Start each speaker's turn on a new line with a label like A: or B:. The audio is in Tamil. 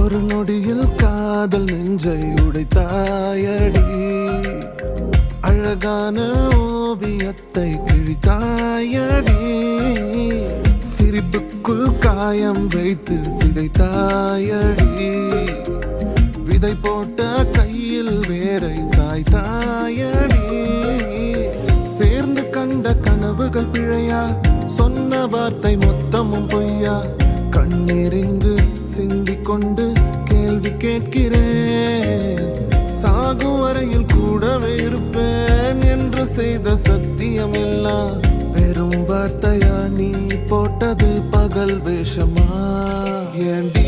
A: ஒரு நொடியில் காதல் நெஞ்சை உடைத்தாயடி. அழகான ஓவியத்தை கிழித்தாயடி. சிரிப்புக்குள் காயம் வைத்து சிதைத்தாயடி. விதை போட்ட கையில் வேரை சாய்த்தாயடி. சேர்ந்து கண்ட கனவுகள் பிழையா, சொன்ன வார்த்தை மொத்தமும் பொய்யா. கண்ணீரிங்கு சிந்திக் கொண்டு கேள்வி கேட்கிறேன். சாகும் வரையில் கூடவே இருப்பேன் என்று செய்த சத்தியம் எல்லாம் வெறும் வார்த்தையா? நீ போட்டது பகல் வேஷமா? ஏண்டி